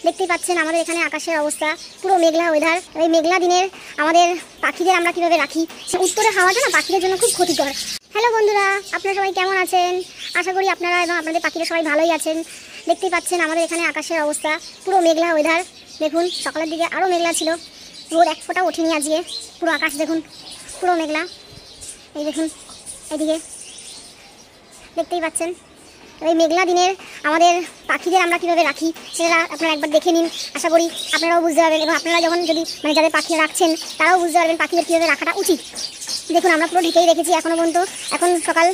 দেখতেই পাচ্ছেন আমাদের এখানে আকাশের অবস্থা পুরো মেঘলা ওয়েদার। এই মেঘলা দিনের আমাদের পাখিদের আমরা কিভাবে রাখি, সে উত্তরের হাওয়াটা না পাখিদের জন্য খুব ক্ষতিকর। হ্যালো বন্ধুরা, আপনারা সবাই কেমন আছেন? আশা করি আপনারা এবং আপনাদের পাখিরা সবাই ভালোই আছেন। দেখতেই পাচ্ছেন আমাদের এখানে আকাশের অবস্থা পুরো মেঘলা ওয়েদার। দেখুন সকালের দিকে আরও মেঘলা ছিল, রোদ এক ফোঁটা ওঠেনি আজকে। পুরো আকাশ দেখুন পুরো মেঘলা। এই দেখুন এদিকে দেখতেই পাচ্ছেন। এই মেঘলা দিনের আমাদের পাখিদের আমরা কীভাবে রাখি সেটা আপনারা একবার দেখে নিন। আশা করি আপনারাও বুঝতে পারবেন এবং আপনারা যখন যাদের পাখি রাখছেন তারাও বুঝতে পারবেন পাখিদের কীভাবে রাখাটা উচিত। দেখুন আমরা পুরো ঢেকেই রেখেছি এখনও পর্যন্ত। এখন সকাল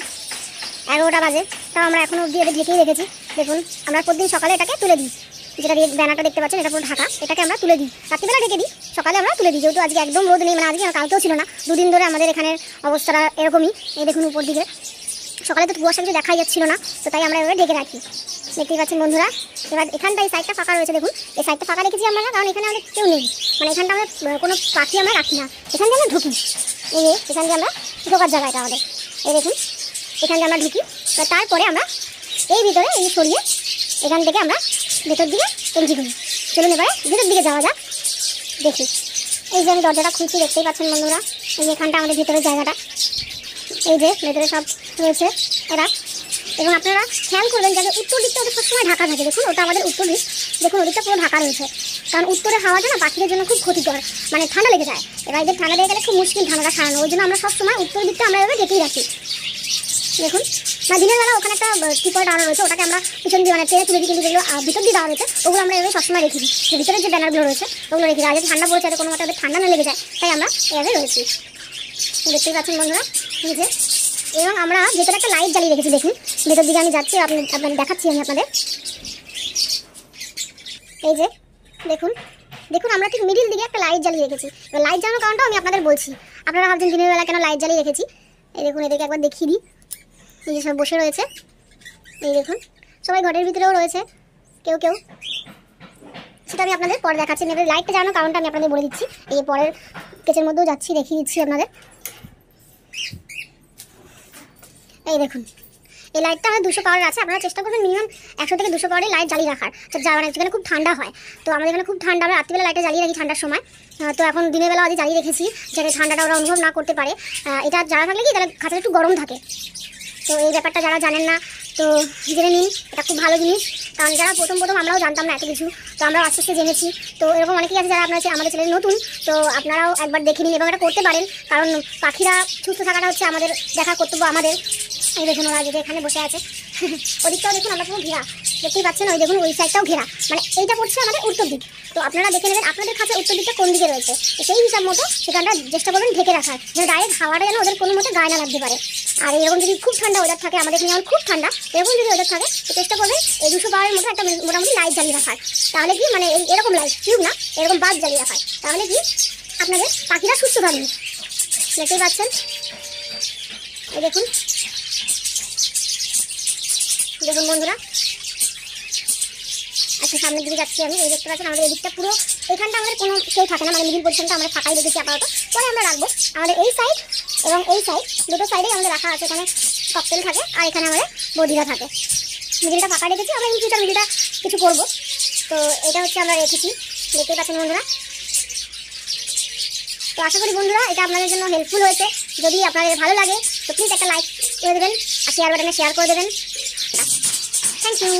11টা বাজে, তাও আমরা এখনও অবধি এদের ঢেকেই রেখেছি। দেখুন আমরা প্রতিদিন সকালে এটাকে তুলে দিই, যেটা দিয়ে ব্যানারটা দেখতে পাচ্ছেন এটা পুরো ঢাকা, এটাকে আমরা তুলে দিই। রাত্রিবেলা ঢেকে দিই, সকালে আমরা তুলে দিই। যেহেতু আজকে একদম রোদ নেই, আজকে কালকেও ছিল না, দুদিন ধরে আমাদের এখানের অবস্থাটা এরকমই। এই দেখুন উপর দিকে সকালে তো কুয়াশা কিছু দেখাই যাচ্ছিল না, তো তাই আমরা এভাবে ঢেকে রাখি। দেখতেই পাচ্ছেন বন্ধুরা। এবার এখানটা এই সাইডটা ফাঁকা রয়েছে, দেখুন এই সাইডটা ফাঁকা রেখেছি আমরা, কারণ এখানে আমাদের কেউ নেই, এখানটা আমরা কোনো পাখি আমরা রাখি না। এখান দিয়ে আমরা ঢুকি, এই যে এখান দিয়ে আমরা ঢোকার জায়গাটা আমাদের, এই দেখুন এখান দিয়ে আমরা ঢুকি। তারপরে আমরা এই ভিতরে এই সরিয়ে এখান থেকে আমরা ভেতর দিকে এন্ট্রি করি। চলুন এবারে ভেতর দিকে যাওয়া যাক, দেখি। এই যে আমি দরজাটা খুলছি, দেখতেই পাচ্ছেন বন্ধুরা। এই যে এখানটা আমাদের ভিতরের জায়গাটা, এই যে ভেতরে সব রয়েছে এরা। এবং আপনারা খেয়াল করবেন যাতে উত্তর দিকটা ওদের সবসময় ঢাকা থাকে। দেখুন ওটা আমাদের উত্তর দিক, দেখুন ওদিকটা পুরো ঢাকা রয়েছে, কারণ উত্তরের হাওয়াটা না পাখিদের জন্য খুব ক্ষতিকর, ঠান্ডা লেগে যায়। এবার এদের ঠান্ডা লেগে গেলে খুব মুশকিল ঠান্ডাটা সারানো, ওই জন্য আমরা সবসময় উত্তর দিকটা আমরা এভাবে ঢেকেই রাখি। দেখুন দিনের বেলা ওখানে একটা টিপয় দেওয়া রয়েছে, ওটাকে আমরা পিছন দিয়ে ট্রেনে তুলে দিই, কিন্তু যেগুলো ভিতর দিয়ে দেওয়া রয়েছে ওগুলো আমরা এভাবে সবসময় রেখে দিই। যে ভিতরে যে ব্যানারগুলো রয়েছে ওগুলো রেখে দিই। আর যদি ঠান্ডা পড়েছে কোনো মতো ঠান্ডা না লেগে যায়, তাই আমরা এভাবে রয়েছি। দেখতেই পাচ্ছেন বন্ধুরা বুঝে। এবং আমরা ভেতরে একটা লাইট জ্বালিয়ে রেখেছি। দেখুন ভেতর দিকে আমি যাচ্ছি, আপনাদের দেখাচ্ছি আমি আপনাদের। এই যে দেখুন দেখুন আমরা ঠিক মিডিল দিকে একটা লাইট জ্বালিয়ে রেখেছি। এবার লাইট জ্বালানোর কারণটাও আমি আপনাদের বলছি। আপনারা ভাবছেন দিনের বেলা কেন লাইট জ্বালিয়ে রেখেছি। এই দেখুন এদেরকে একবার দেখিয়ে দিই, এই যে সব বসে রয়েছে। এই দেখুন সবাই ঘরের ভিতরেও রয়েছে, কেউ কেউ, সেটা আমি আপনাদের পরে দেখাচ্ছি। এবার লাইটটা জ্বালানোর কারণটা আমি আপনাদের বলে দিচ্ছি। এই পরের কেচের মধ্যেও যাচ্ছি, দেখিয়ে দিচ্ছি আপনাদের। এই দেখুন এই লাইটটা আমাদের 200 পাওয়ারের আছে। আপনারা চেষ্টা করবেন মিনিমাম 100 থেকে 200 পাওয়ারের লাইট জ্বালিয়ে রাখার, যেখানে খুব ঠান্ডা হয়। তো আমাদের এখানে খুব ঠান্ডা, আমরা রাত্রিবেলা লাইটটা জ্বালিয়ে রাখি ঠান্ডার সময়। তো এখন দিনের বেলা আজ জ্বালিয়ে রেখেছি যাতে ঠান্ডাটা ওরা অনুভব না করতে পারে। এটা জ্বালা থাকলে কি তাহলে খাঁচাটা একটু গরম থাকে। তো এই ব্যাপারটা যারা জানেন না তো জেনে নিন, এটা খুব ভালো জিনিস। কারণ যারা প্রথম আমরাও জানতাম না এত কিছু, তো আমরাও আস্তে আস্তে জেনেছি। তো এরকম অনেকেই আছে যারা আমাদের চ্যানেলে নতুন, তো আপনারাও একবার দেখে নিন এবং এটা করতে পারেন। কারণ পাখিরা সুস্থ থাকাটা হচ্ছে আমাদের দেখার কর্তব্য আমাদের। এই দেখুন ওরা যদি এখানে বসে আছে, ওদিকটাও দেখুন আমরা পুরো ঘেরা, দেখতেই পাচ্ছেন। ওই দেখুন ওই সাইডটাও ঘেরা, এইটা পড়ছে আমাদের উত্তর দিক। তো আপনারা দেখে নেবেন আপনাদের কাছে উত্তর দিকটা কোন দিকে রয়েছে, তো সেই হিসাব মতো সেখানটা চেষ্টা করবেন ঢেকে রাখার, যেন ডাইরেক্ট হাওয়াটা যেন ওদের কোনো মতো গায়ে না লাগতে পারে। আর এরকম যদি খুব ঠান্ডা ওয়েদার থাকে, আমাদের এখানে খুব ঠান্ডা, এরকম যদি ওয়েদার থাকে তো চেষ্টা করবেন এই 200 পাওয়ারের মতো একটা মোটামুটি লাইট জ্বালিয়ে রাখার। তাহলে কি এরকম লাইট টিউব না, এরকম বাল্ব জ্বালিয়ে রাখার, তাহলে কি আপনাদের পাখিরা সুস্থ থাকবে। দেখতেই পাচ্ছেন এই দেখুন দেখুন বন্ধুরা। আচ্ছা সামনের দিকে যাচ্ছি আমি। এই দেখতে পাচ্ছেন আমাদের এই দিকটা পুরো, এখানটা আমাদের কোনো কেউ থাকে না, মিডিল পজিশনটা আমরা ফাঁকাই রেখেছি আপাতত। পরে আমরা রাখবো আমাদের এই সাইড এবং এই সাইড, দুটো সাইডেই আমাদের রাখা আছে। এখানে ককটেল থাকে আর এখানে আমাদের বডিরা থাকে। মিডিলটা ফাঁকা রেখেছি, আমরা ইন ফিউচার মিডিলটা কিছু করবো। তো এটা হচ্ছে আমরা রেখেছি, দেখতেই পাচ্ছেন বন্ধুরা। তো আশা করি বন্ধুরা এটা আপনাদের জন্য হেল্পফুল হয়েছে। যদি আপনাদের ভালো লাগে তো প্লিজ একটা লাইক করে দেবেন আর শেয়ার বাটনে শেয়ার করে দেবেন। Thank you.